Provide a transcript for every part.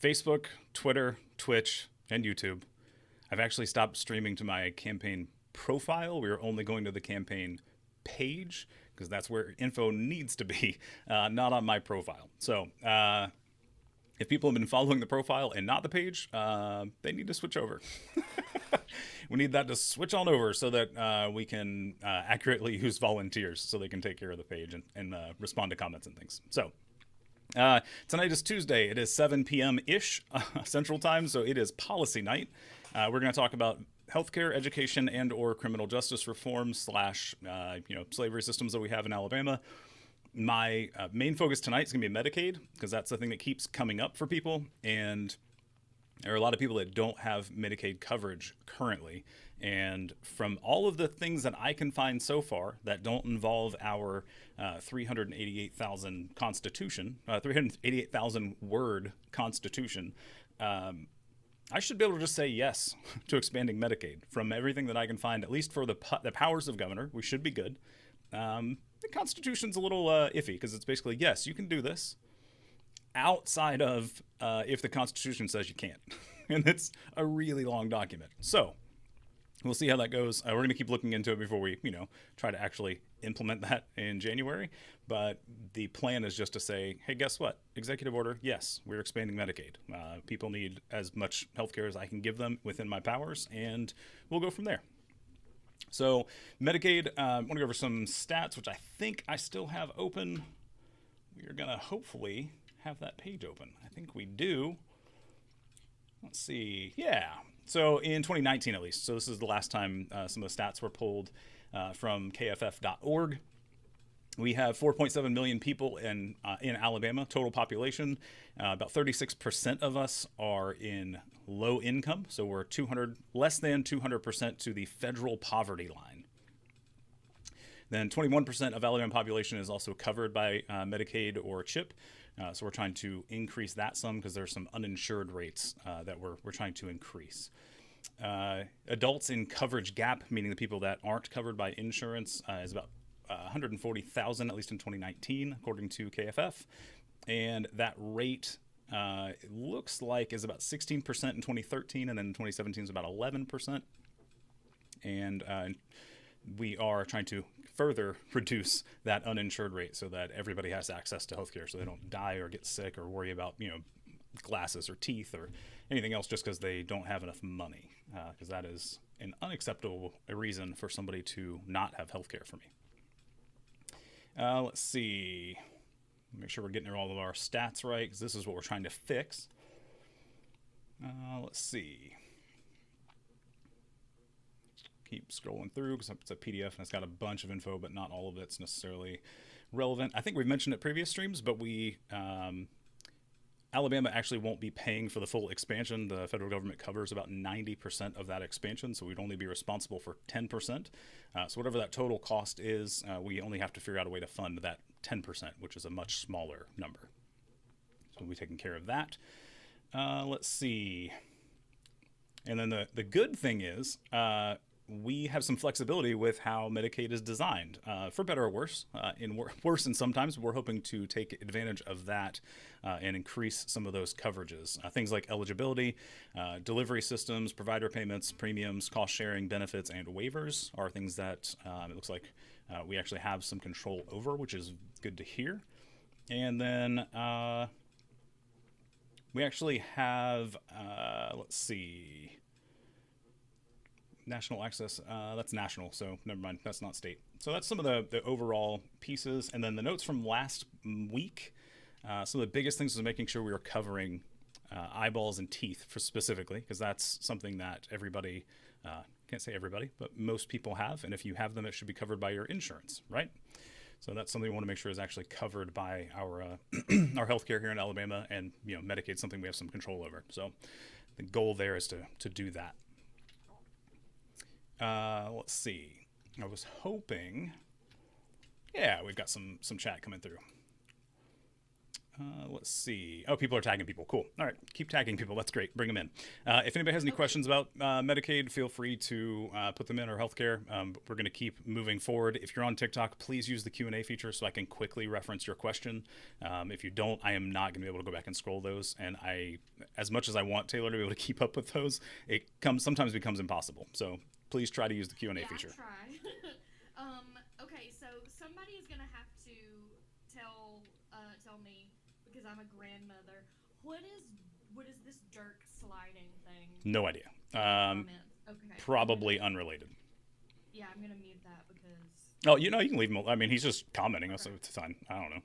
Facebook, Twitter, Twitch, and YouTube. I've actually stopped streaming to my campaign profile. We are only going to the campaign page because that's where info needs to be, not on my profile. So if people have been following the profile and not the page, they need to switch over. We need that to switch on over so that we can accurately use volunteers so they can take care of the page and respond to comments and things. So tonight is Tuesday. It is 7 p.m.-ish Central Time, so it is policy night. We're going to talk about healthcare, education, and or criminal justice reform / slavery systems that we have in Alabama. My main focus tonight is going to be Medicaid, because that's the thing that keeps coming up for people, and there are a lot of people that don't have Medicaid coverage currently. And from all of the things that I can find so far that don't involve our 388,000 Constitution, 388,000 word Constitution, I should be able to just say yes to expanding Medicaid. From everything that I can find, at least for the powers of governor, we should be good. The Constitution's a little iffy because it's basically, yes, you can do this outside of if the Constitution says you can't. And it's a really long document. So we'll see how that goes. We're going to keep looking into it before we, try to actually implement that in January. But the plan is just to say, hey, guess what? Executive order, yes, we're expanding Medicaid. People need as much healthcare as I can give them within my powers, and we'll go from there. So Medicaid, I want to go over some stats, which I think I still have open. We are going to hopefully have that page open. I think we do. Let's see. Yeah. So in 2019, at least. So this is the last time some of the stats were pulled from kff.org. We have 4.7 million people in Alabama, total population. About 36% of us are in low income. So we're less than 200% to the federal poverty line. Then 21% of Alabama population is also covered by Medicaid or CHIP. So we're trying to increase that some because there's some uninsured rates that we're trying to increase. Adults in coverage gap, meaning the people that aren't covered by insurance, is about 140,000, at least in 2019, according to KFF. And that rate it looks like is about 16% in 2013, and then in 2017 is about 11%. And we are trying to further reduce that uninsured rate so that everybody has access to healthcare, so they don't die or get sick or worry about glasses or teeth or anything else just because they don't have enough money, because that is an unacceptable reason for somebody to not have healthcare for me. Let's see. Make sure we're getting all of our stats right, because this is what we're trying to fix. Let's see. Keep scrolling through because it's a PDF and it's got a bunch of info, but not all of it's necessarily relevant. I think we've mentioned it previous streams, but Alabama actually won't be paying for the full expansion. The federal government covers about 90% of that expansion, so we'd only be responsible for 10%. So whatever that total cost is, we only have to figure out a way to fund that 10%, which is a much smaller number. So we'll be taking care of that. Let's see. And then the good thing is, we have some flexibility with how Medicaid is designed, for better or worse. Worse than sometimes, we're hoping to take advantage of that and increase some of those coverages. Things like eligibility, delivery systems, provider payments, premiums, cost sharing, benefits, and waivers are things that it looks like we actually have some control over, which is good to hear. And then we actually have, let's see, national access, that's national, so never mind, that's not state. So that's some of the overall pieces. And then the notes from last week, some of the biggest things was making sure we were covering eyeballs and teeth specifically, because that's something that everybody, can't say everybody, but most people have. And if you have them, it should be covered by your insurance, right? So that's something we want to make sure is actually covered by our our healthcare here in Alabama, and Medicaid, something we have some control over. So the goal there is to do that. Let's see. I was hoping. Yeah, we've got some chat coming through. Let's see. Oh, people are tagging people. Cool. All right. Keep tagging people. That's great. Bring them in. If anybody has any Okay. questions about Medicaid, feel free to put them in, or healthcare. We're going to keep moving forward. If you're on TikTok, please use the Q&A feature so I can quickly reference your question. If you don't, I am not going to be able to go back and scroll those. And as much as I want Taylor to be able to keep up with those, sometimes becomes impossible. So please try to use the Q&A Yeah, I feature. try. Okay, so somebody is gonna have to tell me because I'm a grandmother. What is what is this Dirk sliding thing No idea. in the comments? Okay, Probably unrelated. yeah, I'm gonna mute that because Oh, you can leave him. I mean, he's just commenting, so okay, it's fine. I don't know.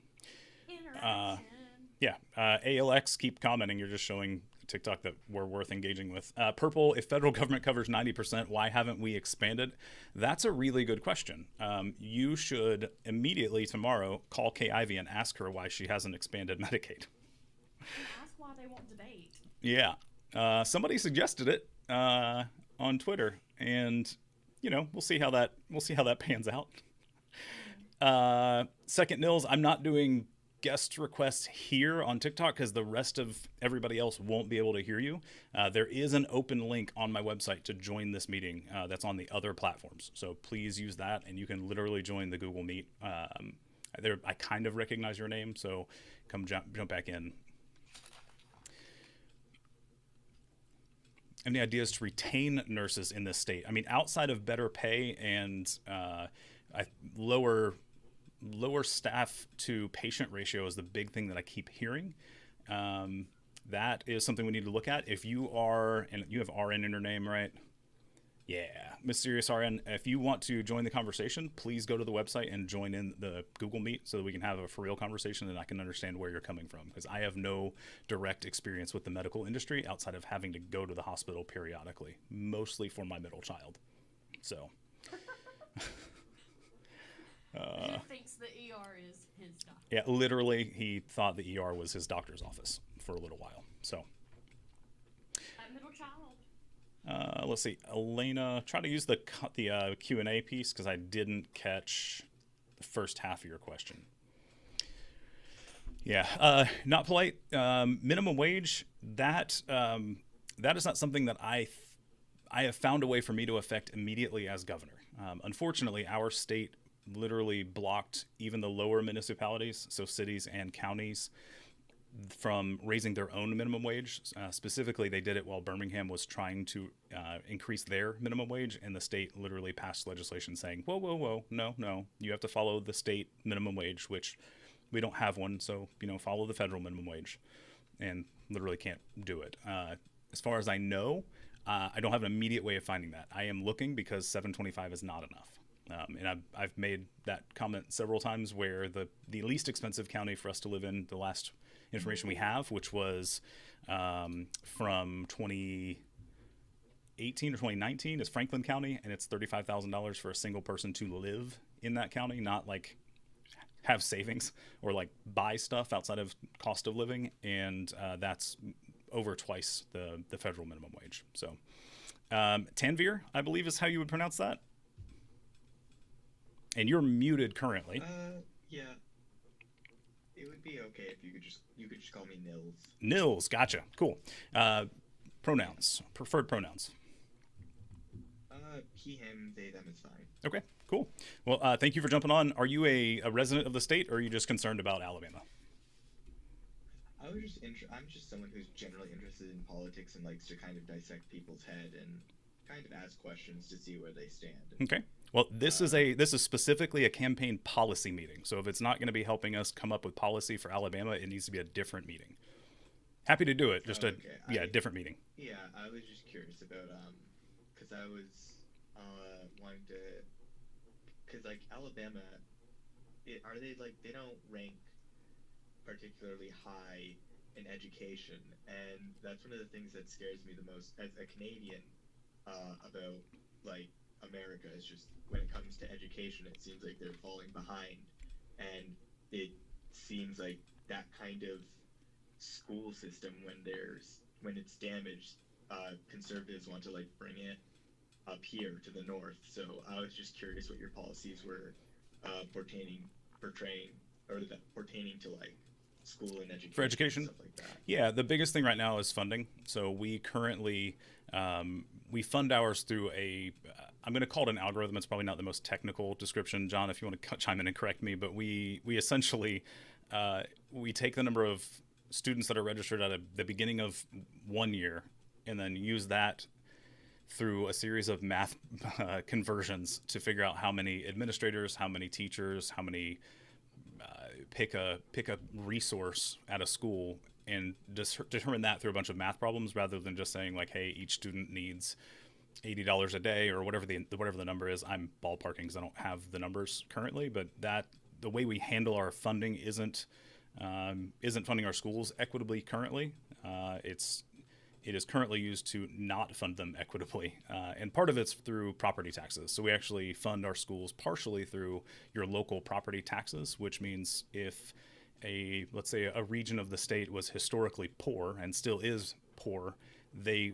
Uh, interaction. yeah, ALX, keep commenting. You're just showing TikTok that we're worth engaging with. Purple, if federal government covers 90%, why haven't we expanded? That's a really good question. You should immediately tomorrow call Kay Ivey and ask her why she hasn't expanded Medicaid. And ask why they won't debate. Yeah, somebody suggested it on Twitter, and we'll see how that pans out. Mm-hmm. Second Nils, I'm not doing guest requests here on TikTok because the rest of everybody else won't be able to hear you. There is an open link on my website to join this meeting that's on the other platforms. So please use that, and you can literally join the Google Meet. I kind of recognize your name, so come jump back in. Any ideas to retain nurses in this state? I mean, outside of better pay and I, lower lower staff to patient ratio is the big thing that I keep hearing. Um, that is something we need to look at. If you are, and you have RN in your name, right? Yeah, Mysterious RN. If you want to join the conversation, please go to the website and join in the Google Meet so that we can have a for real conversation and I can understand where you're coming from. Because I have no direct experience with the medical industry outside of having to go to the hospital periodically, mostly for my middle child. So, Who thinks the ER is his yeah, doctor? literally, he thought the ER was his doctor's office for a little while. So, That middle child. let's see, Elena, try to use the Q&A piece because I didn't catch the first half of your question. Yeah, not polite. Minimum wage. That is not something that I have found a way for me to affect immediately as governor. Unfortunately, our state literally blocked even the lower municipalities, so cities and counties, from raising their own minimum wage. Specifically, they did it while Birmingham was trying to increase their minimum wage, and the state literally passed legislation saying, "Whoa, whoa, whoa, no, no, you have to follow the state minimum wage," which we don't have one, so follow the federal minimum wage, and literally can't do it. As far as I know, I don't have an immediate way of finding that. I am looking because 725 is not enough. And I've made that comment several times where the least expensive county for us to live in, the last information we have, which was from 2018 or 2019, is Franklin County, and it's $35,000 for a single person to live in that county, not like have savings or like buy stuff outside of cost of living, and that's over twice the federal minimum wage. So Tanvir, I believe is how you would pronounce that. And you're muted currently. Yeah, it would be okay if you could just call me Nils. Nils, gotcha. Cool. Pronouns, preferred pronouns. He, him, they, them is fine. Okay, cool. Well, thank you for jumping on. Are you a resident of the state, or are you just concerned about Alabama? I'm just someone who's generally interested in politics and likes to kind of dissect people's head and kind of ask questions to see where they stand. Okay. Well, this is Uh, specifically a campaign policy meeting. So if it's not going to be helping us come up with policy for Alabama, it needs to be a different meeting. Happy to do it. Just a okay, yeah, different meeting. yeah, I was just curious about because I was wanting to, because like Alabama, are they like they don't rank particularly high in education, and that's one of the things that scares me the most as a Canadian about like America is just when it comes to education, it seems like they're falling behind, and it seems like that kind of school system when it's damaged, conservatives want to like bring it up here to the north. So I was just curious what your policies were pertaining portraying or that pertaining to like school and For education and education, stuff like that. yeah, the biggest thing right now is funding. So we currently we fund ours through I'm going to call it an algorithm. It's probably not the most technical description, John, if you want to chime in and correct me. But we essentially we take the number of students that are registered at the beginning of one year, and then use that through a series of math conversions to figure out how many administrators, how many teachers, how many pick a resource at a school, and determine that through a bunch of math problems, rather than just saying like, hey, each student needs $80 a day or whatever the number is. I'm ballparking because I don't have the numbers currently, but that the way we handle our funding isn't funding our schools equitably currently. It is currently used to not fund them equitably. And part of it's through property taxes. So we actually fund our schools partially through your local property taxes, which means if let's say a region of the state was historically poor and still is poor, they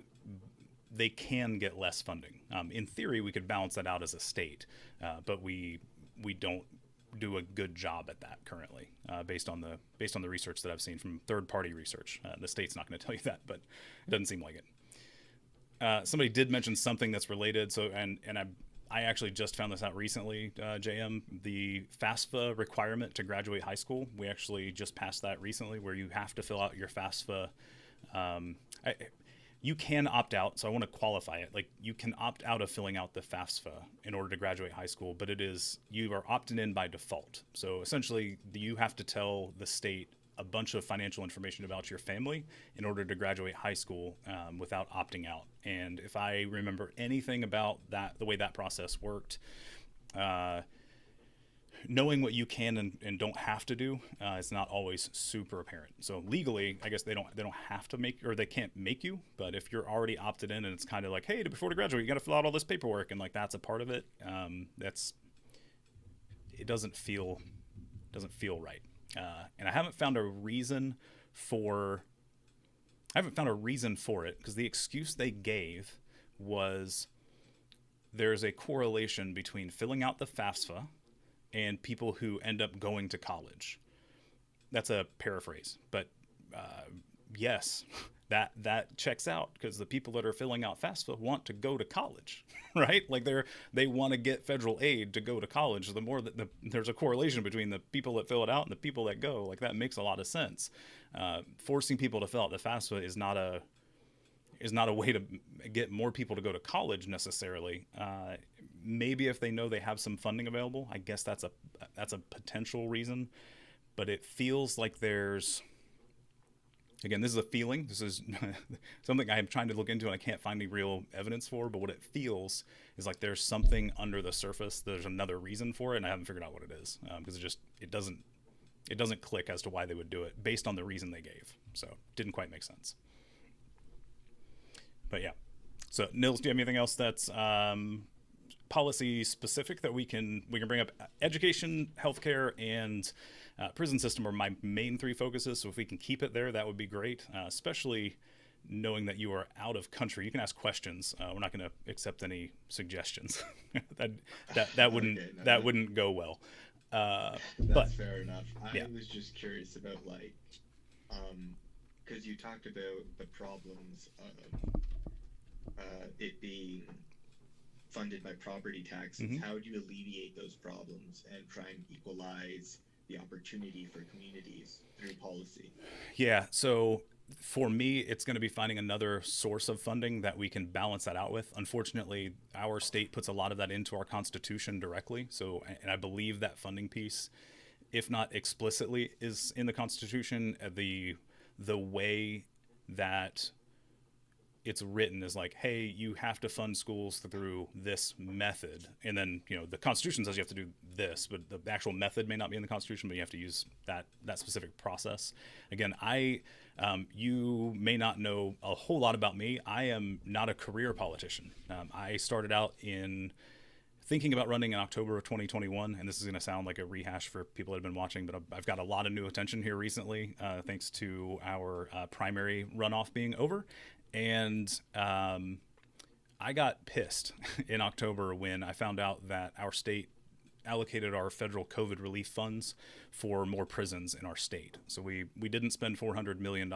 can get less funding. In theory, we could balance that out as a state, but we don't do a good job at that currently, based on the research that I've seen from third-party research. The state's not going to tell you that, but it doesn't seem like it. Somebody did mention something that's related. So, and I actually just found this out recently, JM, the FAFSA requirement to graduate high school. We actually just passed that recently, where you have to fill out your FAFSA. You can opt out, so I want to qualify it. Like, you can opt out of filling out the FAFSA in order to graduate high school, but you are opted in by default. So essentially, you have to tell the state a bunch of financial information about your family in order to graduate high school, without opting out. And if I remember anything about that, the way that process worked, knowing what you can and don't have to do is not always super apparent. So legally, I guess they don't have to make, or they can't make you. But if you're already opted in, and it's kind of like, hey, before to graduate, you got to fill out all this paperwork, and like that's a part of it. It doesn't feel right. And I haven't found a reason for it, because the excuse they gave was there's a correlation between filling out the FAFSA and people who end up going to college. That's a paraphrase, but yes, that checks out, because the people that are filling out FAFSA want to go to college, right? Like they want to get federal aid to go to college. The more that there's a correlation between the people that fill it out and the people that go, like that makes a lot of sense. Forcing people to fill out the FAFSA is not a way to get more people to go to college necessarily. Maybe if they know they have some funding available, I guess that's a potential reason. But it feels like there's, again, this is a feeling. This is something I'm trying to look into and I can't find any real evidence for. But what it feels is like there's something under the surface. There's another reason for it, and I haven't figured out what it is, because it doesn't click as to why they would do it based on the reason they gave. So it didn't quite make sense. But yeah. So Nils, do you have anything else that's policy specific that we can bring up? Education, healthcare, and prison system are my main three focuses. So if we can keep it there, that would be great. Especially knowing that you are out of country, you can ask questions. We're not going to accept any suggestions. that wouldn't go well. That's fair enough. I Yeah. was just curious about because you talked about the problems of it being funded by property taxes. Mm-hmm. How would you alleviate those problems and try and equalize the opportunity for communities through policy? Yeah, so for me, it's going to be finding another source of funding that we can balance that out with. Unfortunately, our state puts a lot of that into our Constitution directly. So, and I believe that funding piece, if not explicitly, is in the Constitution. The way that it's written is like, hey, you have to fund schools through this method. And then, the Constitution says you have to do this, but the actual method may not be in the Constitution, but you have to use that specific process. Again, you may not know a whole lot about me. I am not a career politician. I started out in thinking about running in October of 2021, and this is going to sound like a rehash for people that have been watching, but I've got a lot of new attention here recently, thanks to our primary runoff being over. And I got pissed in October when I found out that our state allocated our federal COVID relief funds for more prisons in our state. So we didn't spend $400 million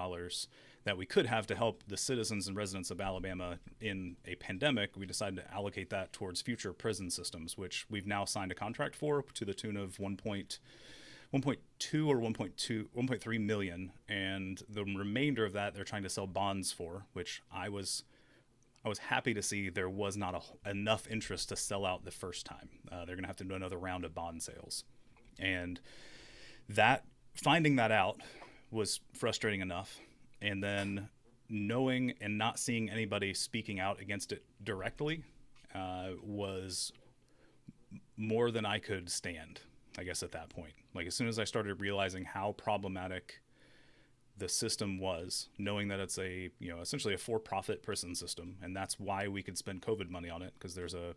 that we could have to help the citizens and residents of Alabama in a pandemic. We decided to allocate that towards future prison systems, which we've now signed a contract for to the tune of 1.2 or 1.3 million, and the remainder of that they're trying to sell bonds for, which I was happy to see there was not enough interest to sell out the first time. They're going to have to do another round of bond sales, and that finding that out was frustrating enough, and then knowing and not seeing anybody speaking out against it directly was more than I could stand, I guess, at that point. Like, as soon as I started realizing how problematic the system was, knowing that it's a, you know, essentially a for-profit prison system, and that's why we could spend COVID money on it, because there's an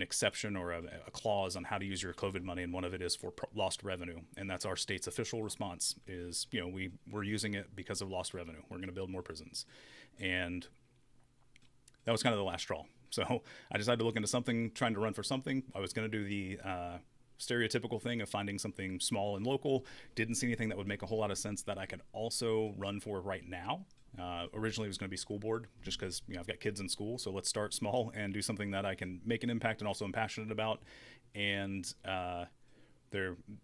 exception or a clause on how to use your COVID money, and one of it is for lost revenue, and that's our state's official response is, you know, we're using it because of lost revenue. We're going to build more prisons, and that was kind of the last straw. So I decided to look into something, trying to run for something. I was going to do the stereotypical thing of finding something small and local. Didn't see anything that would make a whole lot of sense that I could also run for right now. Originally it was going to be school board, just because, you know, I've got kids in school, so let's start small and do something that I can make an impact and also am passionate about. And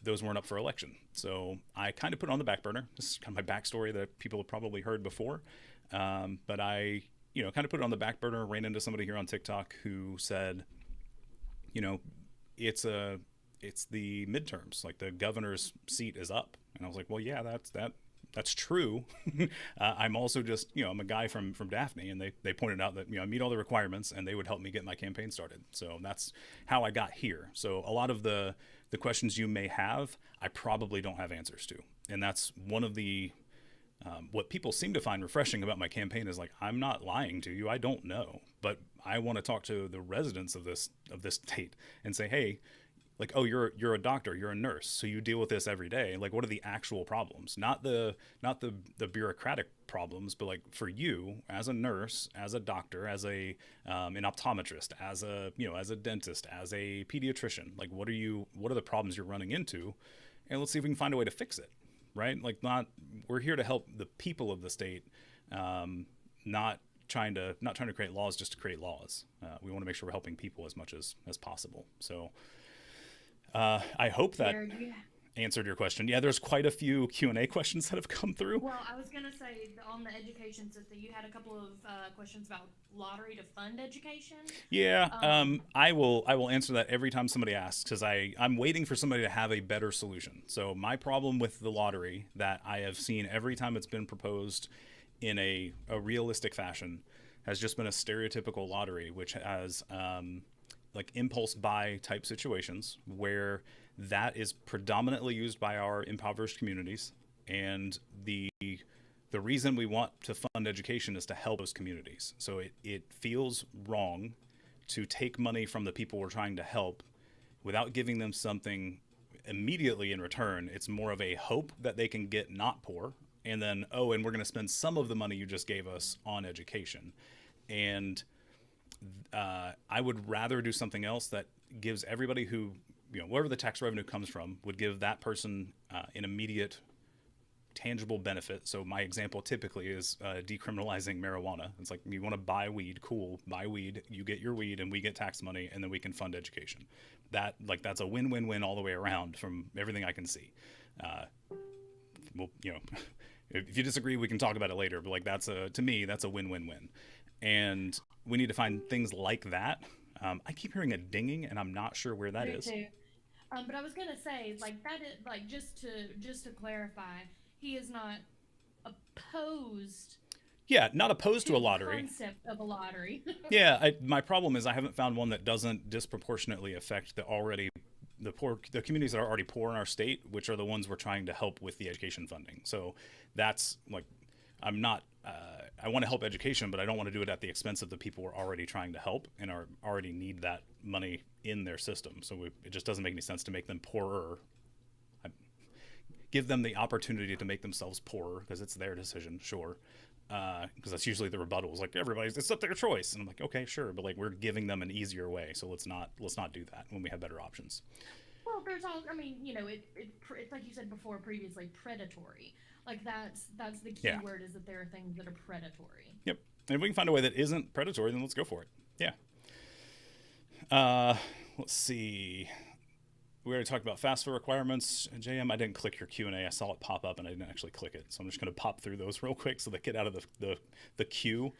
those weren't up for election, so I kind of put it on the back burner. This is kind of my backstory that people have probably heard before, but I, you know, kind of put it on the back burner. Ran into somebody here on TikTok who said, you know, it's the midterms, like the governor's seat is up, and I was like, well, yeah, that's true. I'm also just, you know, I'm a guy from Daphne, and they pointed out that, you know, I meet all the requirements and they would help me get my campaign started. So that's how I got here. So a lot of the questions you may have, I probably don't have answers to, and that's one of the what people seem to find refreshing about my campaign is, like, I'm not lying to you. I don't know, but I want to talk to the residents of this state and say, hey, like, oh, you're a doctor, you're a nurse, so you deal with this every day. Like, what are the actual problems? Not the bureaucratic problems, but like for you as a nurse, as a doctor, as an optometrist, as a dentist, as a pediatrician. Like, what are the problems you're running into, and let's see if we can find a way to fix it. Right? Like, we're here to help the people of the state, not trying to create laws just to create laws. We want to make sure we're helping people as much as possible. So I hope that answered your question. Yeah, there's quite a few Q&A questions that have come through. Well, I was going to say, on the education system, you had a couple of questions about lottery to fund education. Yeah, I will answer that every time somebody asks, because I'm waiting for somebody to have a better solution. So my problem with the lottery that I have seen every time it's been proposed in a realistic fashion has just been a stereotypical lottery, which has like impulse buy type situations where that is predominantly used by our impoverished communities, and the reason we want to fund education is to help those communities. So it feels wrong to take money from the people we're trying to help without giving them something immediately in return. It's more of a hope that they can get not poor, and then, oh, and we're going to spend some of the money you just gave us on education. And I would rather do something else that gives everybody who, you know, wherever the tax revenue comes from, would give that person an immediate tangible benefit. So my example typically is decriminalizing marijuana. It's like, you want to buy weed, cool, buy weed, you get your weed and we get tax money, and then we can fund education. That's a win-win-win all the way around from everything I can see. Well, you know, if you disagree, we can talk about it later, but like, to me, that's a win-win-win. And we need to find things like that. I keep hearing a dinging, and I'm not sure where that is. Too. But I was gonna say, like, that is, like, just to clarify, he is not opposed. Yeah, not opposed to a lottery. The concept of a lottery. Yeah, my problem is I haven't found one that doesn't disproportionately affect the communities that are already poor in our state, which are the ones we're trying to help with the education funding. So that's like, I want to help education, but I don't want to do it at the expense of the people we're already trying to help and already need that money in their system. So it just doesn't make any sense to make them poorer. give them the opportunity to make themselves poorer because it's their decision, sure. Because that's usually the rebuttal is like it's up to their choice, and I'm like, okay, sure, but like we're giving them an easier way, so let's not do that when we have better options. Well, there's all. I mean, it's like you said before previously, predatory. Like that's the key Yeah. word is that there are things that are predatory. Yep. And if we can find a way that isn't predatory, then let's go for it. Yeah. Uh, let's see. We already talked about FAFSA requirements. JM, I didn't click your Q&A. I saw it pop up and I didn't actually click it. So I'm just going to pop through those real quick so they get out of the queue.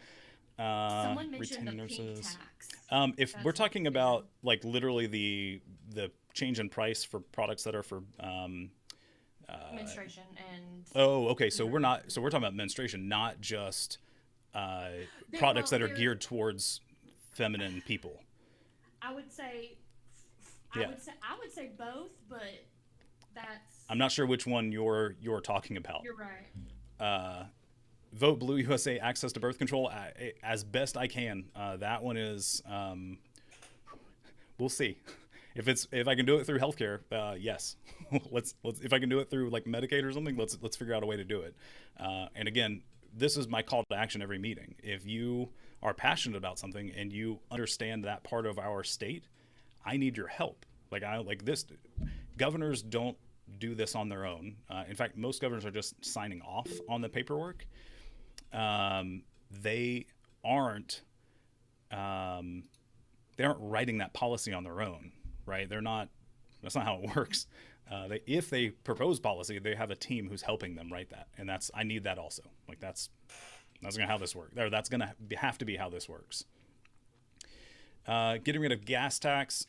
Someone mentioned the pink tax. If That's we're talking yeah. about like literally the change in price for products that are for Menstruation and oh, okay. So we're talking about menstruation, not just products that are they're- geared towards feminine people. I would say Yeah. I would say both, but that's I'm not sure which one you're talking about. you're right. Vote Blue USA access to birth control as best I can. That one is we'll see. If I can do it through healthcare, yes. let's if I can do it through like Medicaid or something, let's figure out a way to do it. And again, this is my call to action every meeting. If you are passionate about something and you understand that part of our state, I need your help. Like this. Governors don't do this on their own. In fact, most governors are just signing off on the paperwork. They aren't writing that policy on their own, right? They're not. That's not how it works. If they propose policy, they have a team who's helping them write that, and I need that also. Like that's gonna how this works. Or that's gonna have to be how this works. Getting rid of gas tax.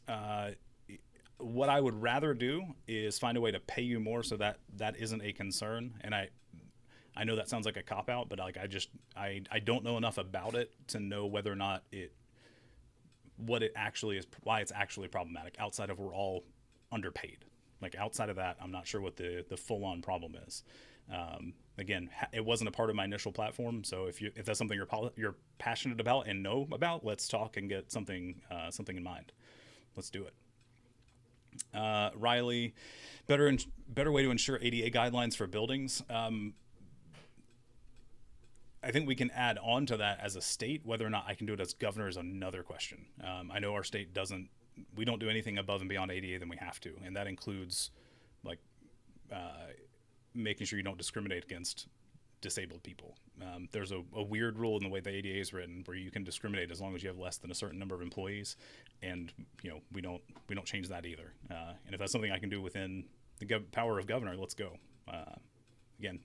What I would rather do is find a way to pay you more so that isn't a concern. And I know that sounds like a cop out, but like I don't know enough about it to know whether or not what it actually is, why it's actually problematic outside of we're all underpaid. Like outside of that, I'm not sure what the full on problem is. Again, it wasn't a part of my initial platform. So if that's something you're passionate about and know about, let's talk and get something in mind. Let's do it. Riley, better way to ensure ADA guidelines for buildings. I think we can add on to that as a state. Whether or not I can do it as governor is another question. I know our state we don't do anything above and beyond ADA than we have to, and that includes like making sure you don't discriminate against disabled people. There's a weird rule in the way the ADA is written where you can discriminate as long as you have less than a certain number of employees, and we don't change that either. And if that's something I can do within the power of governor, let's go. Again,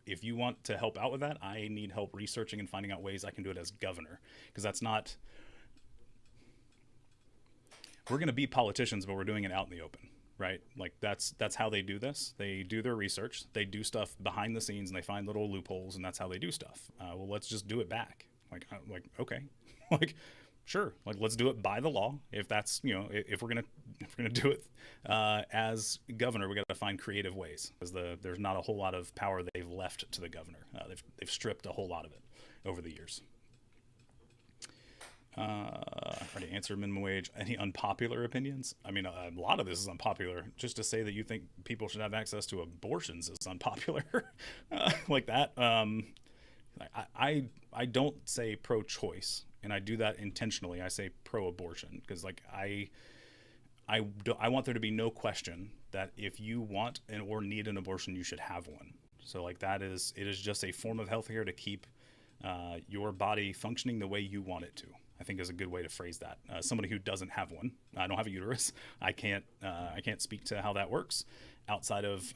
if you want to help out with that, I need help researching and finding out ways I can do it as governor, because that's not. We're going to be politicians, but we're doing it out in the open. Right? Like that's how they do this. They do their research. They do stuff behind the scenes, and they find little loopholes, and that's how they do stuff. Well, let's just do it back. Like okay, like sure. Like let's do it by the law. If that's if we're gonna do it as governor, we got to find creative ways, because there's not a whole lot of power they've left to the governor. They've stripped a whole lot of it over the years. Already answered minimum wage. Any unpopular opinions? I mean, a lot of this is unpopular. Just to say that you think people should have access to abortions is unpopular, like that. I don't say pro-choice, and I do that intentionally. I say pro-abortion because, like, I want there to be no question that if you want or need an abortion, you should have one. So, like, it is just a form of healthcare to keep your body functioning the way you want it to. I think is a good way to phrase that. Somebody who doesn't have one, I don't have a uterus. I can't speak to how that works outside of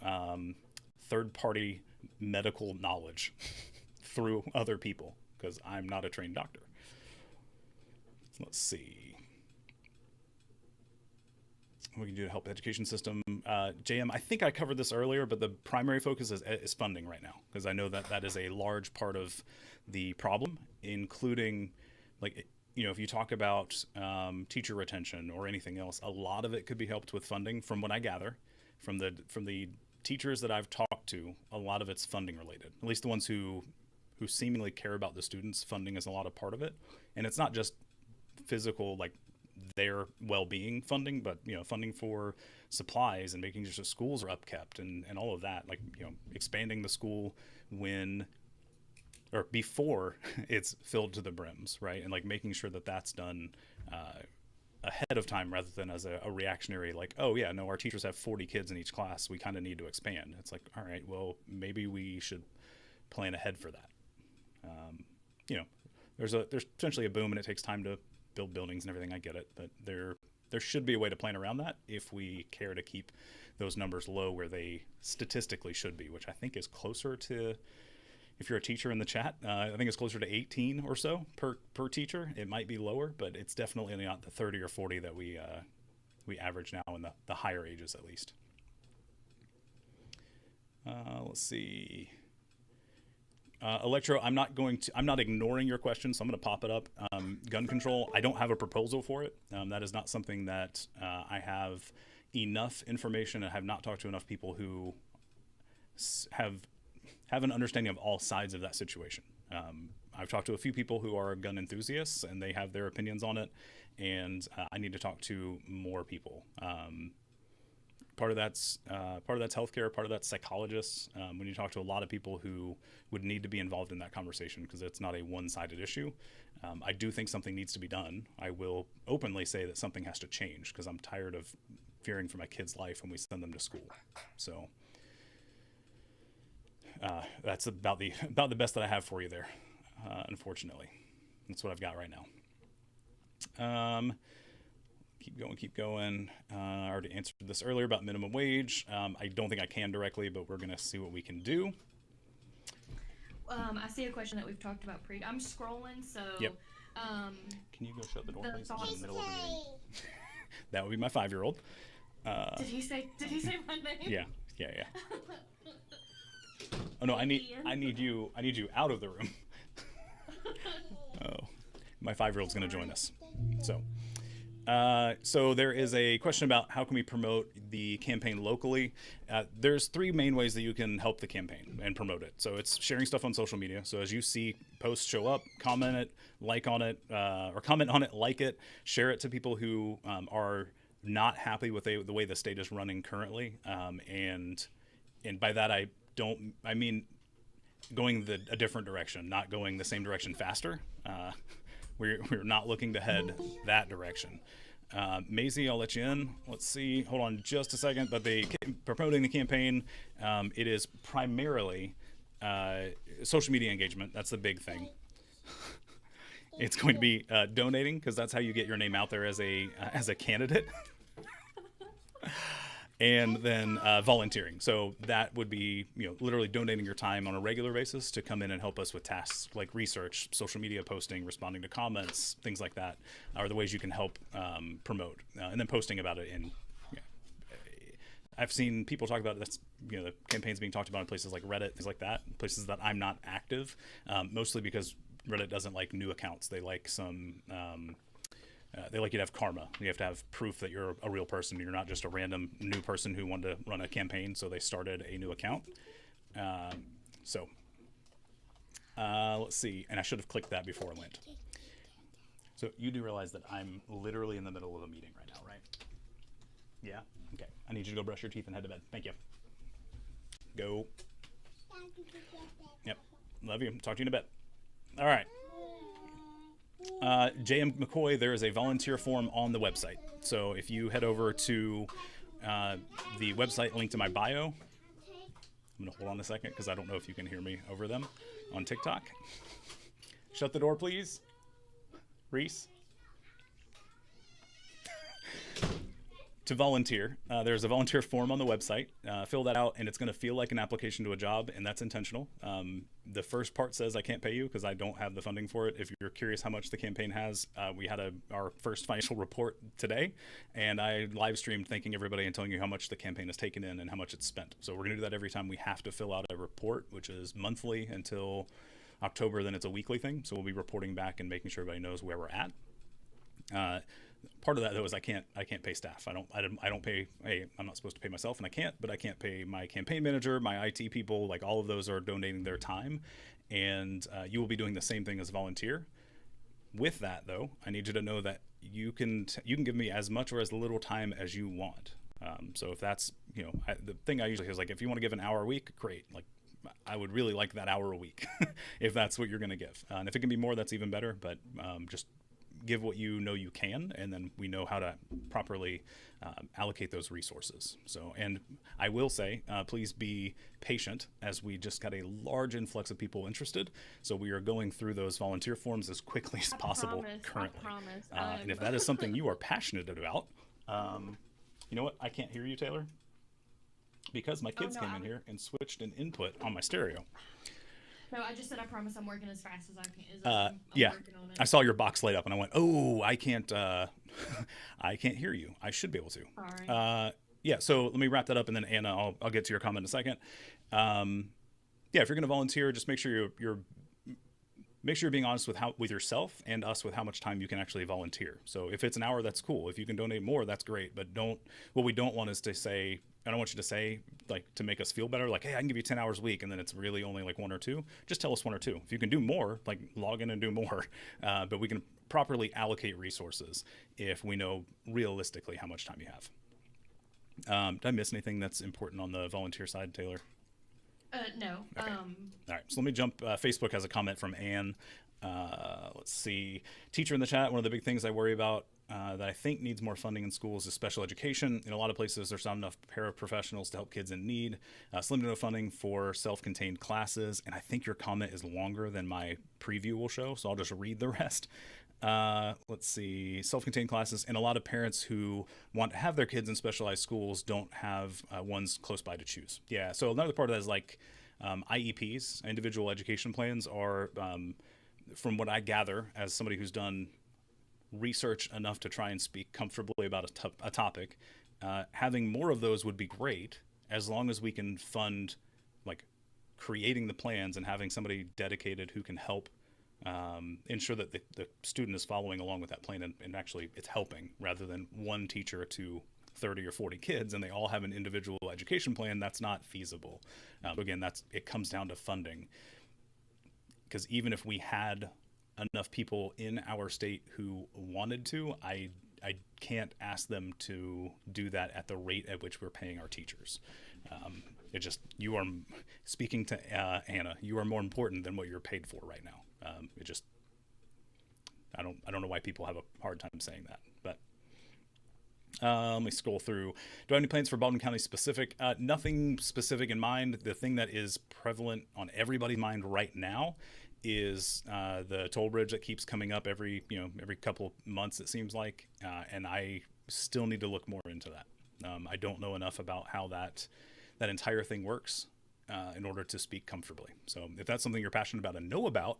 third-party medical knowledge through other people, because I'm not a trained doctor. Let's see. What we can do to help the education system. JM, I think I covered this earlier, but the primary focus is funding right now, because I know that is a large part of the problem, including like. If you talk about teacher retention or anything else, a lot of it could be helped with funding. From what I gather, from the teachers that I've talked to, a lot of it's funding related. At least the ones who seemingly care about the students, funding is a lot of part of it. And it's not just physical, like their well-being funding, but funding for supplies and making sure schools are upkept and all of that, like expanding the school when or before it's filled to the brims, right? And like making sure that that's done ahead of time rather than as a reactionary, like, oh yeah, no, our teachers have 40 kids in each class, we kind of need to expand. It's like, all right, well, maybe we should plan ahead for that. There's potentially a boom and it takes time to build buildings and everything. I get it, but there should be a way to plan around that if we care to keep those numbers low where they statistically should be, which I think is closer to, if you're a teacher in the chat, I think it's closer to 18 or so per teacher. It might be lower, but it's definitely not the 30 or 40 that we average now in the higher ages at least. Let's see. Electro, I'm not ignoring your question, so I'm going to pop it up. Gun control, I don't have a proposal for it. That is not something that I have enough information and have not talked to enough people who have an understanding of all sides of that situation. I've talked to a few people who are gun enthusiasts and they have their opinions on it, and I need to talk to more people. Part of that's healthcare, part of that's psychologists. When you talk to a lot of people who would need to be involved in that conversation, because it's not a one-sided issue. I do think something needs to be done. I will openly say that something has to change because I'm tired of fearing for my kids' life when we send them to school. So that's about the best that I have for you there. Unfortunately, that's what I've got right now. Keep going. I already answered this earlier about minimum wage. I don't think I can directly, but we're going to see what we can do. I see a question that we've talked about I'm scrolling, so... Yep. Can you go shut the door, please? I'm in the middle of the meeting. That would be my 5-year-old. Did he say my name? Yeah. Oh no, I need you out of the room. Oh, my 5-year-old's going to join us. So there is a question about how can we promote the campaign locally. There's 3 main ways that you can help the campaign and promote it. So it's sharing stuff on social media. So as you see posts show up, comment it, like on it, or comment on it, like it, share it to people who are not happy with the way the state is running currently. And by that I mean going a different direction, not going the same direction faster. We're not looking to head that direction. Maisie, I'll let you in. Let's see. Hold on just a second. But promoting the campaign, it is primarily social media engagement. That's the big thing. It's going to be donating, because that's how you get your name out there as a candidate. And then volunteering. So that would be, literally donating your time on a regular basis to come in and help us with tasks like research, social media posting, responding to comments, things like that are the ways you can help promote. And then posting about it I've seen people talk about this, the campaigns being talked about in places like Reddit, things like that, places that I'm not active, mostly because Reddit doesn't like new accounts. They like some... they like you to have karma. You have to have proof that you're a real person. You're not just a random new person who wanted to run a campaign, so they started a new account. Let's see. And I should have clicked that before I went. So you do realize that I'm literally in the middle of a meeting right now, right? Yeah? Okay. I need you to go brush your teeth and head to bed. Thank you. Go. Yep. Love you. Talk to you in a bit. All right. JM McCoy, there is a volunteer form on the website. So if you head over to the website linked to my bio, I'm going to hold on a second because I don't know if you can hear me over them on TikTok. Shut the door, please. Reese. To volunteer, there's a volunteer form on the website. Fill that out, and it's going to feel like an application to a job, and that's intentional. The first part says I can't pay you because I don't have the funding for it. If you're curious how much the campaign has, we had our first financial report today, and I live streamed thanking everybody and telling you how much the campaign has taken in and how much it's spent. So we're going to do that every time we have to fill out a report, which is monthly until October. Then it's a weekly thing. So we'll be reporting back and making sure everybody knows where we're at. Part of that though is I can't pay staff. I don't pay. Hey, I'm not supposed to pay myself, and I can't. But I can't pay my campaign manager, my IT people. Like all of those are donating their time, and you will be doing the same thing as a volunteer. With that though, I need you to know that you can give me as much or as little time as you want. So if that's, the thing I usually is like, if you want to give an hour a week, great. Like, I would really like that hour a week if that's what you're going to give. And if it can be more, that's even better. But just give what you know you can, and then we know how to properly allocate those resources. So, and I will say, please be patient, as we just got a large influx of people interested. So we are going through those volunteer forms as quickly as possible currently. I promise. And if that is something you are passionate about, you know what? I can't hear you, Taylor, because my kids came in here and switched an input on my stereo. No, I just said I promise I'm working as fast as I can. I'm Yeah, working on it. I saw your box light up, and I went, "Oh, I can't, I can't hear you. I should be able to." All right. Yeah. So let me wrap that up, and then Anna, I'll get to your comment in a second. Yeah, if you're going to volunteer, just make sure you're being honest with yourself and us with how much time you can actually volunteer. So if it's an hour, that's cool. If you can donate more, that's great. But what we don't want is to say, I don't want you to say, like, to make us feel better, like, hey, I can give you 10 hours a week, and then it's really only like 1 or 2. Just tell us 1 or 2. If you can do more, like, log in and do more. But we can properly allocate resources if we know realistically how much time you have. Did I miss anything that's important on the volunteer side, Taylor? No. Okay. All right. So let me jump. Facebook has a comment from Anne. Let's see. Teacher in the chat. One of the big things I worry about that I think needs more funding in schools is special education. In a lot of places, there's not enough paraprofessionals to help kids in need. Slim to no funding for self-contained classes. And I think your comment is longer than my preview will show, so I'll just read the rest. Let's see, self-contained classes, and a lot of parents who want to have their kids in specialized schools don't have ones close by to choose. Yeah, so another part of that is like IEPs, individual education plans, are, from what I gather as somebody who's done research enough to try and speak comfortably about a topic, having more of those would be great, as long as we can fund, like, creating the plans and having somebody dedicated who can help ensure that the student is following along with that plan, and actually it's helping, rather than one teacher to 30 or 40 kids and they all have an individual education plan. That's not feasible. Again, it comes down to funding, because even if we had enough people in our state who wanted to, I can't ask them to do that at the rate at which we're paying our teachers. You are, speaking to Anna, you are more important than what you're paid for right now. I don't know why people have a hard time saying that, but let me scroll through. Do I have any plans for Baldwin County specific? Nothing specific in mind. The thing that is prevalent on everybody's mind right now is the toll bridge that keeps coming up every couple months, it seems like, and I still need to look more into that. I don't know enough about how that entire thing works in order to speak comfortably. So if that's something you're passionate about and know about,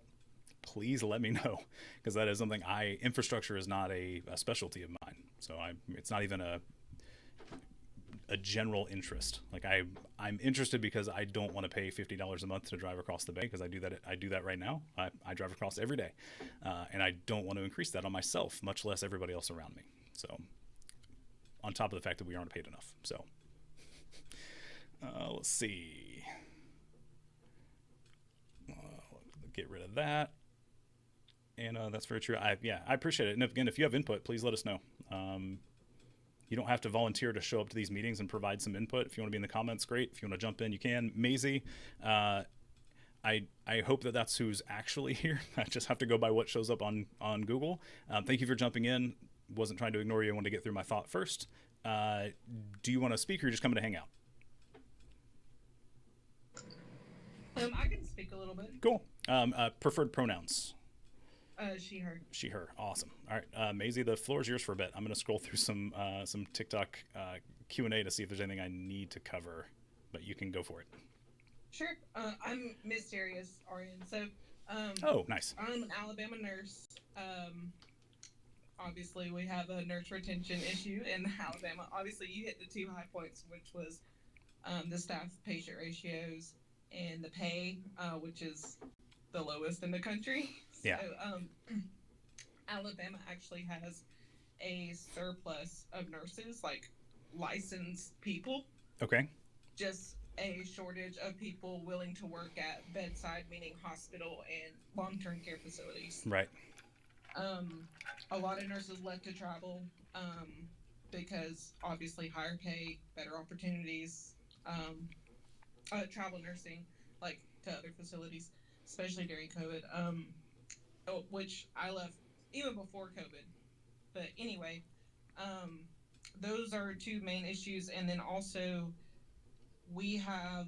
please let me know, because that is something infrastructure is not a specialty of mine. So it's not even a general interest. Like, I'm interested because I don't want to pay $50 a month to drive across the bay, because I do that right now. I drive across every day, and I don't want to increase that on myself, much less everybody else around me. So, on top of the fact that we aren't paid enough. So, let's see. Get rid of that. And that's very true. I appreciate it. And again, if you have input, please let us know. You don't have to volunteer to show up to these meetings and provide some input. If you want to be in the comments, great. If you want to jump in, you can. Maisie, I hope that that's who's actually here. I just have to go by what shows up on Google. Thank you for jumping in. Wasn't trying to ignore you. I wanted to get through my thought first. Do you want to speak, or are you just coming to hang out? I can speak a little bit. Cool. Preferred pronouns. She, her. She, her. Awesome. All right, Maisie, the floor is yours for a bit. I'm going to scroll through some TikTok Q&A to see if there's anything I need to cover, but you can go for it. Sure. I'm Mysterious Arian. So, oh, nice. I'm an Alabama nurse. Obviously, we have a nurse retention issue in Alabama. Obviously, you hit the 2 high points, which was the staff-patient ratios and the pay, which is the lowest in the country. Yeah. So, Alabama actually has a surplus of nurses, like licensed people. Okay. Just a shortage of people willing to work at bedside, meaning hospital and long-term care facilities. Right. Um, a lot of nurses left to travel because obviously higher pay, better opportunities, um, travel nursing, like to other facilities, especially during COVID, which I left even before COVID. But anyway, um, those are two main issues. And then also, we have,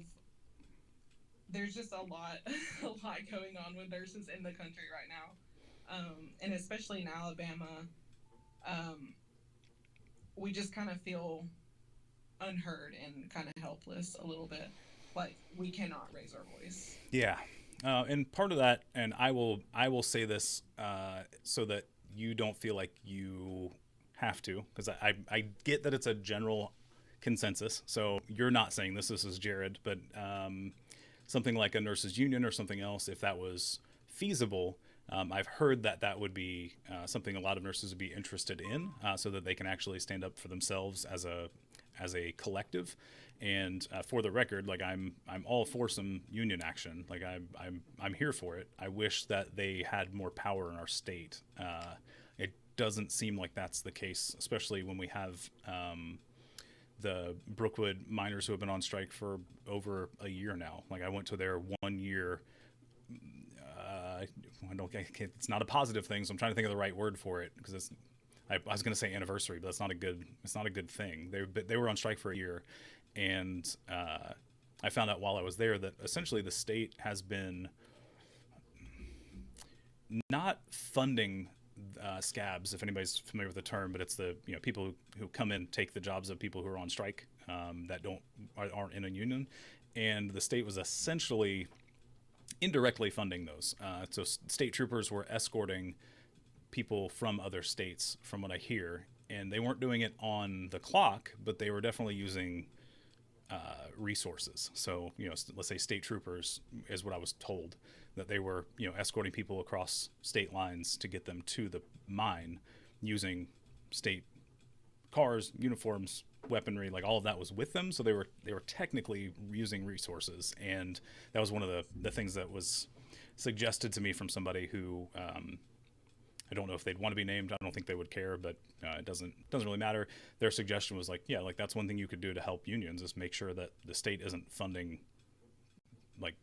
there's just a lot, a lot going on with nurses in the country right now. And especially in Alabama, um, we just kind of feel unheard and kind of helpless a little bit. Like we cannot raise our voice. Yeah, and part of that, and I will say this so that you don't feel like you have to, because I get that it's a general consensus. So you're not saying this. This is Jared, but something like a nurses union or something else, if that was feasible. I've heard that that would be something a lot of nurses would be interested in, so that they can actually stand up for themselves as a collective. And for the record, like I'm all for some union action. Like I'm here for it. I wish that they had more power in our state. It doesn't seem like that's the case, especially when we have the Brookwood miners who have been on strike for over a year now. Like I went to their 1 year. I don't. It's not a positive thing, so I'm trying to think of the right word for it because it's. I was going to say anniversary, but that's not a good. It's not a good thing. They were on strike for a year, and I found out while I was there that essentially the state has been not funding scabs, if anybody's familiar with the term, but it's the people who come in take the jobs of people who are on strike that aren't in a union, and the state was essentially indirectly funding those. So state troopers were escorting people from other states, from what I hear, and they weren't doing it on the clock, but they were definitely using resources. So let's say state troopers is what I was told, that they were escorting people across state lines to get them to the mine using state cars, uniforms, weaponry, like all of that was with them. So they were technically using resources, and that was one of the things that was suggested to me from somebody who I don't know if they'd want to be named. I don't think they would care, but it doesn't really matter. Their suggestion was like, yeah, like that's one thing you could do to help unions is make sure that the state isn't funding like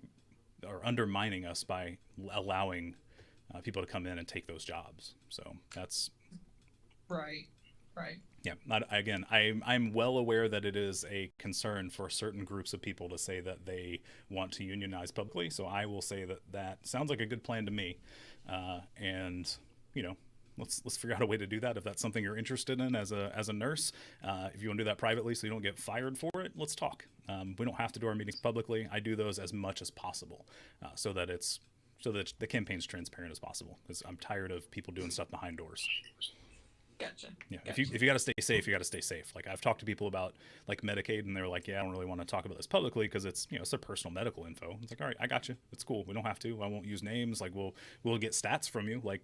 or undermining us by allowing people to come in and take those jobs. So that's Right. Right. yeah. Again, I'm well aware that it is a concern for certain groups of people to say that they want to unionize publicly. So I will say that that sounds like a good plan to me, and let's figure out a way to do that if that's something you're interested in as a nurse. If you want to do that privately so you don't get fired for it, let's talk. We don't have to do our meetings publicly. I do those as much as possible, so that the campaign's transparent as possible, because I'm tired of people doing stuff behind doors. Gotcha. Yeah, Gotcha. if you got to stay safe, you got to stay safe. Like I've talked to people about like Medicaid, and they're like, yeah, I don't really want to talk about this publicly because it's their personal medical info. It's like, all right, I got you. It's cool. We don't have to. I won't use names. Like we'll get stats from you. Like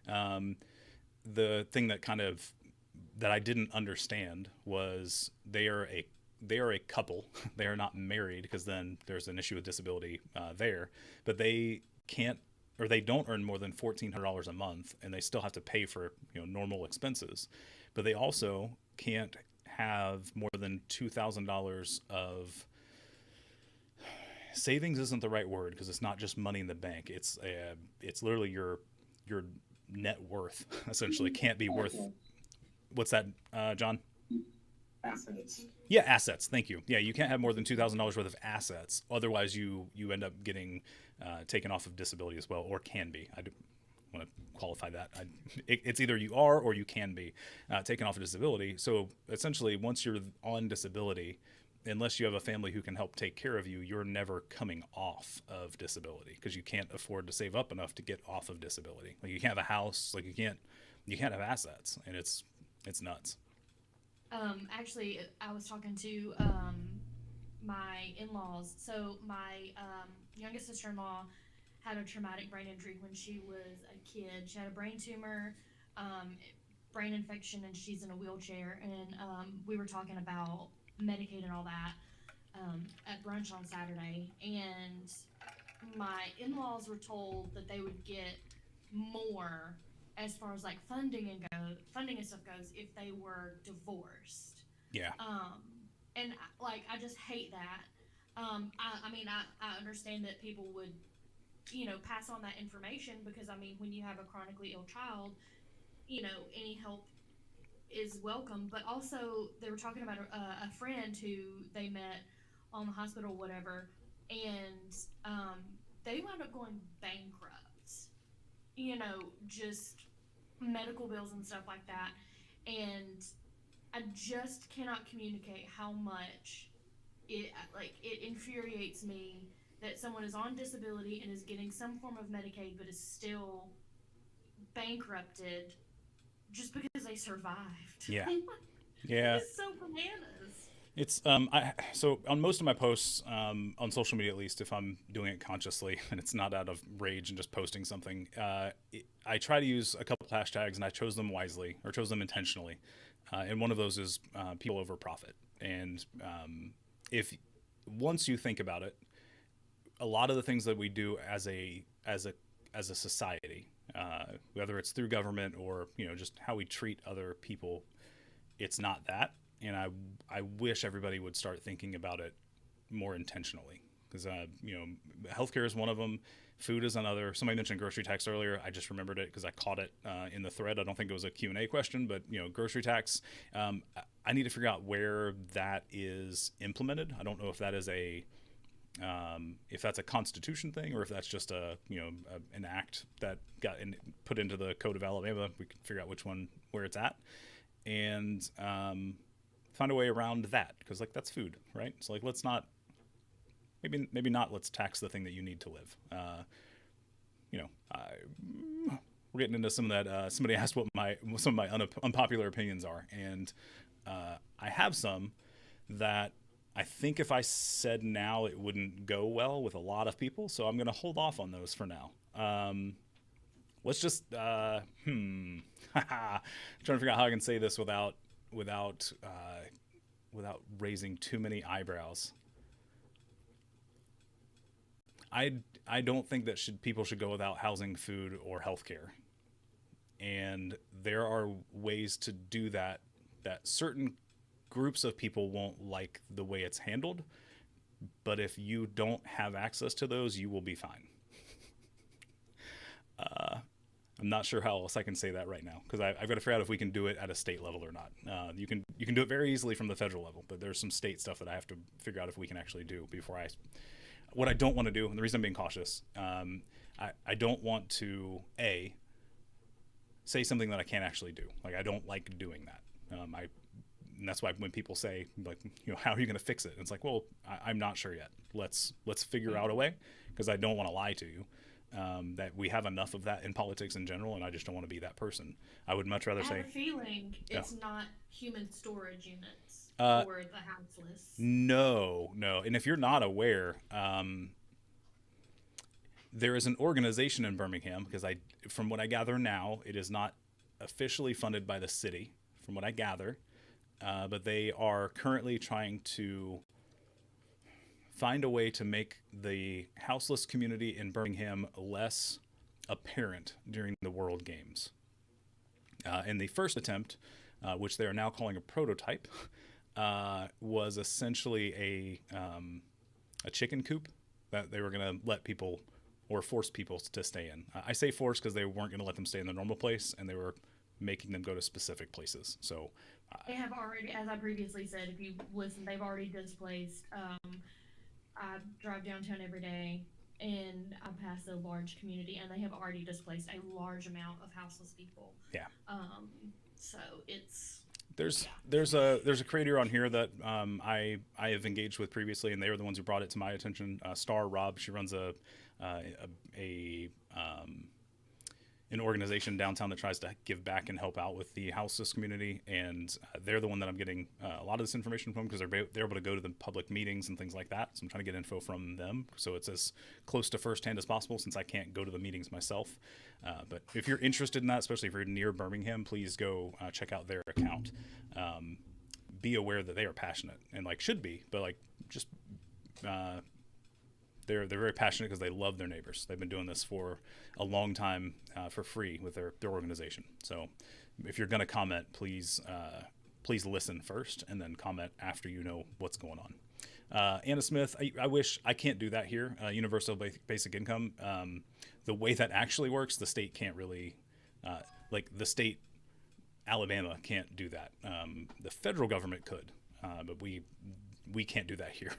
the thing that I didn't understand was they are a couple. They are not married, because then there's an issue with disability there. But they can't, or they don't earn more than $1,400 a month, and they still have to pay for normal expenses. But they also can't have more than $2,000 of savings. Isn't the right word, because it's not just money in the bank. It's literally your net worth essentially can't be worth. What's that, John? Assets. Yeah, assets. Thank you. Yeah, you can't have more than $2,000 worth of assets. Otherwise, you end up getting taken off of disability as well, or can be. I do want to qualify that. It's either you are or you can be taken off of disability. So essentially, once you're on disability, unless you have a family who can help take care of you, you're never coming off of disability, because you can't afford to save up enough to get off of disability. Like you can't have a house. Like you can't have assets, and it's nuts. Actually, I was talking to my in-laws. So my youngest sister-in-law had a traumatic brain injury when she was a kid. She had a brain tumor, brain infection, and she's in a wheelchair. And we were talking about Medicaid and all that at brunch on Saturday. And my in-laws were told that they would get more as far as like funding and stuff goes, if they were divorced. Yeah. And like I just hate that. I mean I understand that people would pass on that information because I mean when you have a chronically ill child, any help is welcome. But also they were talking about a friend who they met on the hospital, whatever, and they wound up going bankrupt. Just medical bills and stuff like that. And I just cannot communicate how much it infuriates me that someone is on disability and is getting some form of Medicaid but is still bankrupted just because they survived. Yeah. It Yeah. is so bananas. It's so on most of my posts on social media, at least if I'm doing it consciously and it's not out of rage and just posting something, I try to use a couple hashtags, and I chose them wisely or chose them intentionally. And one of those is people over profit. And if once you think about it, a lot of the things that we do as a society, whether it's through government or just how we treat other people, it's not that. And I wish everybody would start thinking about it more intentionally, because healthcare is one of them. Food is another. Somebody mentioned grocery tax earlier. I just remembered it because I caught it in the thread. I don't think it was a Q&A question, but grocery tax. I need to figure out where that is implemented. I don't know if that is if that's a constitution thing or if that's just an act that got put into the Code of Alabama. We can figure out where it's at, and find a way around that, because that's food, right? So let's not maybe not let's tax the thing that you need to live. We're getting into some of that. Somebody asked what some of my unpopular opinions are, and I have some that I think if I said now it wouldn't go well with a lot of people, so I'm going to hold off on those for now. Let's just trying to figure out how I can say this without raising too many eyebrows. I don't think that people should go without housing, food, or healthcare. And there are ways to do that certain groups of people won't like the way it's handled. But if you don't have access to those, you will be fine. I'm not sure how else I can say that right now, because I've got to figure out if we can do it at a state level or not. You can do it very easily from the federal level, but there's some state stuff that I have to figure out if we can actually do before what I don't want to do, and the reason I'm being cautious, I don't want to say something that I can't actually do. I don't like doing that. And that's why when people say how are you going to fix it? And it's well, I'm not sure yet. Let's figure out a way, because I don't want to lie to you. That we have enough of that in politics in general, and I just don't want to be that person. I would much rather say. I have a feeling it's not human storage units Uh, for the houseless. No. And if you're not aware, there is an organization in Birmingham, because from what I gather now, it is not officially funded by the city, from what I gather, but they are currently trying to find a way to make the houseless community in Birmingham less apparent during the World Games. And the first attempt, which they are now calling a prototype, was essentially a chicken coop that they were going to let people or force people to stay in. I say force because they weren't going to let them stay in the normal place, and they were making them go to specific places. So They have already, as I previously said, if you listen, they've already displaced. I drive downtown every day, and I pass a large community, and they have already displaced a large amount of houseless people. Yeah. So it's there's a creator on here that I have engaged with previously, and they were the ones who brought it to my attention. Star Rob, she runs an organization downtown that tries to give back and help out with the houseless community, and they're the one that I'm getting a lot of this information from, because they're able to go to the public meetings and things like that. So I'm trying to get info from them, so it's as close to firsthand as possible, since I can't go to the meetings myself. But if you're interested in that, especially if you're near Birmingham, please go check out their account. Be aware that they are passionate and should be, but just they're very passionate because they love their neighbors. They've been doing this for a long time for free with their organization. So if you're going to comment, please listen first and then comment after you know what's going on. Anna Smith, I wish I can't do that here. Universal basic income. The way that actually works, the state can't really, like the state, Alabama can't do that. The federal government could, but we can't do that here.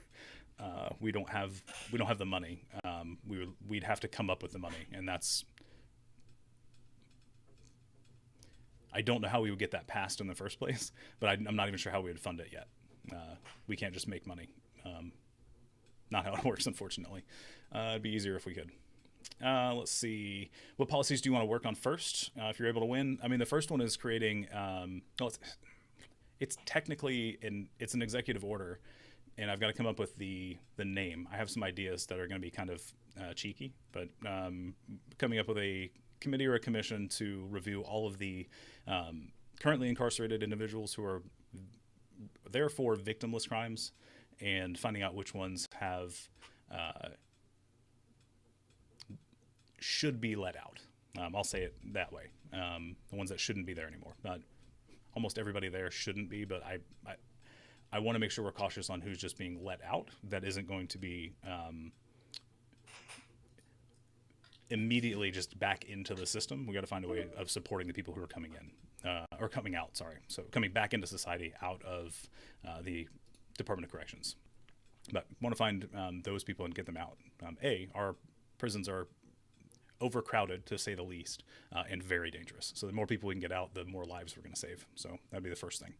We don't have the money. We'd have to come up with the money, and that's. I don't know how we would get that passed in the first place, but I'm not even sure how we would fund it yet. We can't just make money. Not how it works, unfortunately. It'd be easier if we could. Let's see. What policies do you want to work on first? If you're able to win, I mean, the first one is creating. It's technically it's an executive order, and I've got to come up with the name. I have some ideas that are going to be kind of cheeky, but coming up with a committee or a commission to review all of the currently incarcerated individuals who are there for victimless crimes, and finding out which ones have should be let out. I'll say it that way. The ones that shouldn't be there anymore. Not almost everybody there shouldn't be, but I want to make sure we're cautious on who's just being let out. That isn't going to be immediately just back into the system. We got to find a way of supporting the people who are coming in or coming out. Sorry, so coming back into society out of the Department of Corrections. But want to find those people and get them out. Our prisons are overcrowded, to say the least, and very dangerous. So the more people we can get out, the more lives we're going to save. So that'd be the first thing.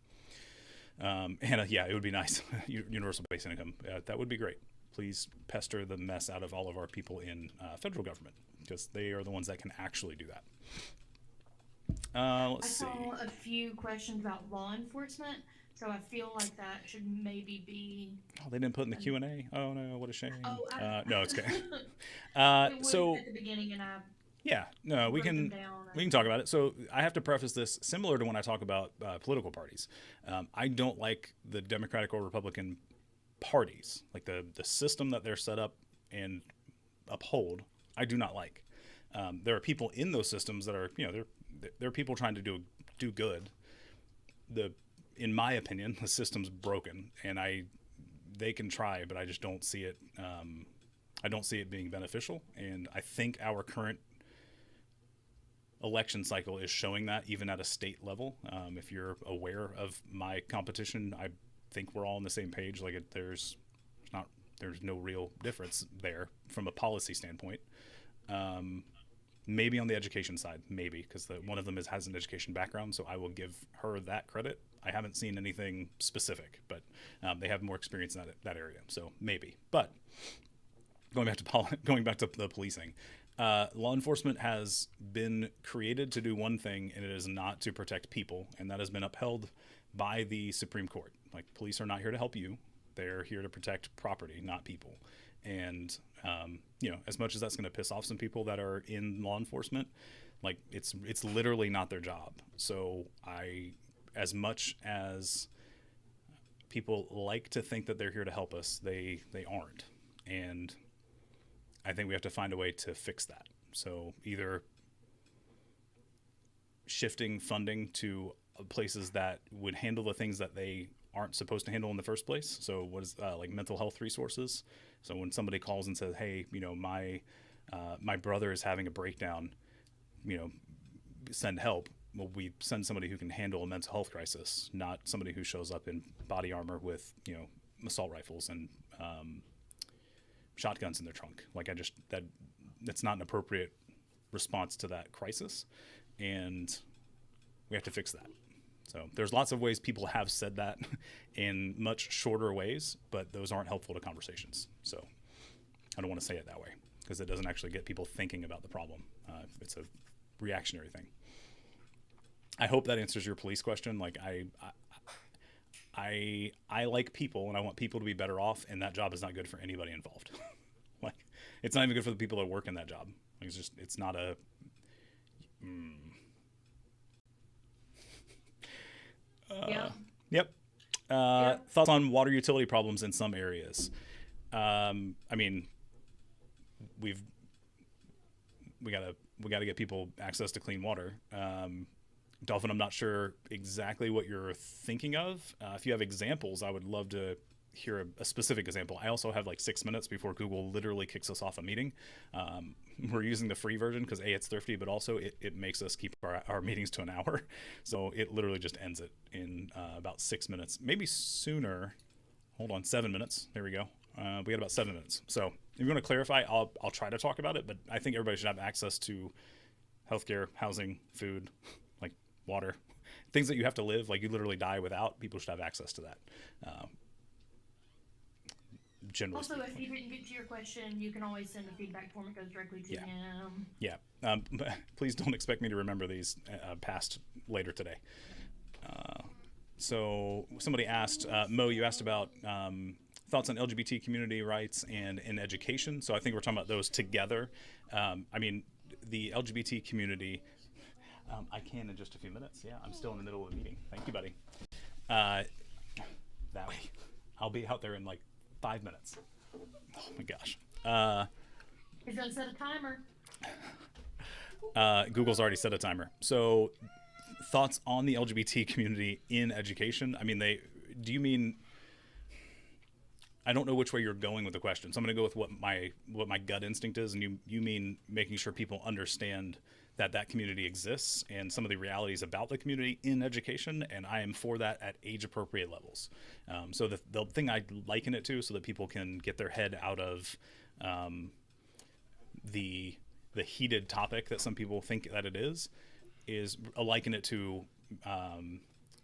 And yeah, it would be nice. Universal basic income. That would be great. Please pester the mess out of all of our people in federal government, because they are the ones that can actually do that. Let's see. I saw a few questions about law enforcement, so I feel like that should maybe be. Oh, they didn't put in the Q&A. Oh no, what a shame. Oh, no, it's okay. it was So at the beginning, and I. yeah, no, we can talk about it. So I have to preface this similar to when I talk about political parties. I don't like the Democratic or Republican parties, like the system that they're set up and uphold. I do not like. There are people in those systems that are, they're people trying to do good. In my opinion, the system's broken, and they can try, but I just don't see it. I don't see it being beneficial, and I think our current election cycle is showing that, even at a state level. If you're aware of my competition, I think we're all on the same page. Like there's no real difference there from a policy standpoint. Maybe on the education side, maybe, because one of them has an education background, so I will give her that credit. I haven't seen anything specific, but they have more experience in that area, so maybe. But going back to the policing, law enforcement has been created to do one thing, and it is not to protect people, and that has been upheld by the Supreme Court. Like, police are not here to help you; they're here to protect property, not people. And as much as that's going to piss off some people that are in law enforcement, like it's literally not their job. So as much as people like to think that they're here to help us, they aren't. And I think we have to find a way to fix that. So either shifting funding to places that would handle the things that they aren't supposed to handle in the first place. So what is like mental health resources. So when somebody calls and says, hey, my brother is having a breakdown, send help. Well, we send somebody who can handle a mental health crisis, not somebody who shows up in body armor with, assault rifles and shotguns in their trunk. Like that's not an appropriate response to that crisis. And we have to fix that. So there's lots of ways people have said that in much shorter ways, but those aren't helpful to conversations. So I don't want to say it that way because it doesn't actually get people thinking about the problem. It's a reactionary thing. I hope that answers your police question. Like I like people and I want people to be better off, and that job is not good for anybody involved. Like it's not even good for the people that work in that job. Like, it's not a. Yeah. Yep. Thoughts on water utility problems in some areas? we gotta get people access to clean water. Dolphin, I'm not sure exactly what you're thinking of. If you have examples, I would love to hear a specific example. I also have like 6 minutes before Google literally kicks us off a meeting. We're using the free version because it's thrifty, but also it makes us keep our meetings to an hour. So it literally just ends it in about 6 minutes, maybe sooner. Hold on, 7 minutes. There we go. We got about 7 minutes. So if you want to clarify, I'll try to talk about it, but I think everybody should have access to healthcare, housing, food, like water, things that you have to live, like you literally die without. People should have access to that. Generally Also, speaking. if you didn't get to your question, you can always send a feedback form. It goes directly to him. Yeah. But please don't expect me to remember these past later today. So somebody asked, Mo, you asked about thoughts on LGBT community rights and in education. So I think we're talking about those together. I mean, the LGBT community, I can in just a few minutes. Yeah, I'm still in the middle of a meeting. Thank you, buddy. That way. I'll be out there in like 5 minutes. Oh my gosh. He's gonna set a timer. Google's already set a timer. So thoughts on the LGBT community in education? I mean, do you mean, I don't know which way you're going with the question. So I'm going to go with what my gut instinct is. And you mean making sure people understand that community exists and some of the realities about the community in education. And I am for that at age appropriate levels. So the thing I liken it to, so that people can get their head out of the heated topic that some people think that it is liken it to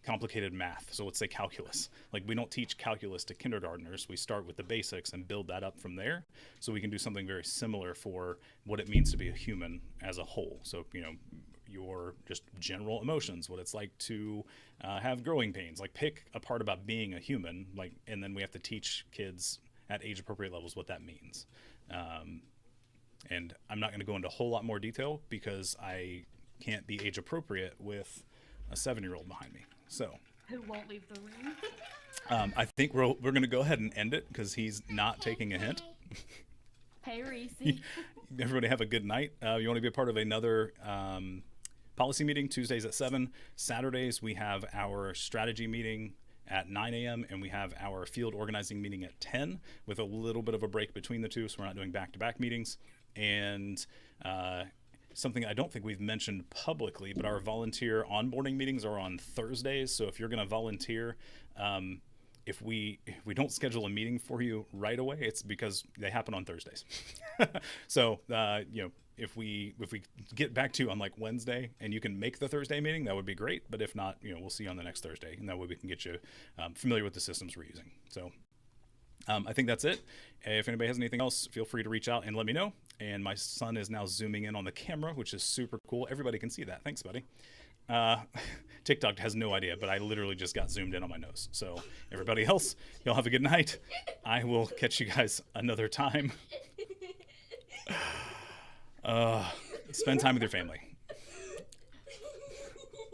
complicated math. So let's say calculus. Like, we don't teach calculus to kindergartners. We start with the basics and build that up from there. So we can do something very similar for what it means to be a human as a whole. So, your just general emotions, what it's like to have growing pains. Like, pick a part about being a human, and then we have to teach kids at age appropriate levels what that means. And I'm not going to go into a whole lot more detail because I can't be age appropriate with a 7-year-old behind me. So Who won't leave the room? I think we're going to go ahead and end it because he's not taking a hint. Hey, Reese. Everybody have a good night. You want to be a part of another policy meeting Tuesdays at 7. Saturdays we have our strategy meeting at 9 a.m. and we have our field organizing meeting at 10 with a little bit of a break between the two, so we're not doing back-to-back meetings. And something I don't think we've mentioned publicly, but our volunteer onboarding meetings are on Thursdays. So if you're going to volunteer, if we don't schedule a meeting for you right away, it's because they happen on Thursdays. So if we get back to you on like Wednesday and you can make the Thursday meeting, that would be great. But if not, we'll see you on the next Thursday, and that way we can get you familiar with the systems we're using. So I think that's it. If anybody has anything else, feel free to reach out and let me know. And my son is now zooming in on the camera, which is super cool. Everybody can see that. Thanks, buddy. TikTok has no idea, but I literally just got zoomed in on my nose. So everybody else, y'all have a good night. I will catch you guys another time. Spend time with your family.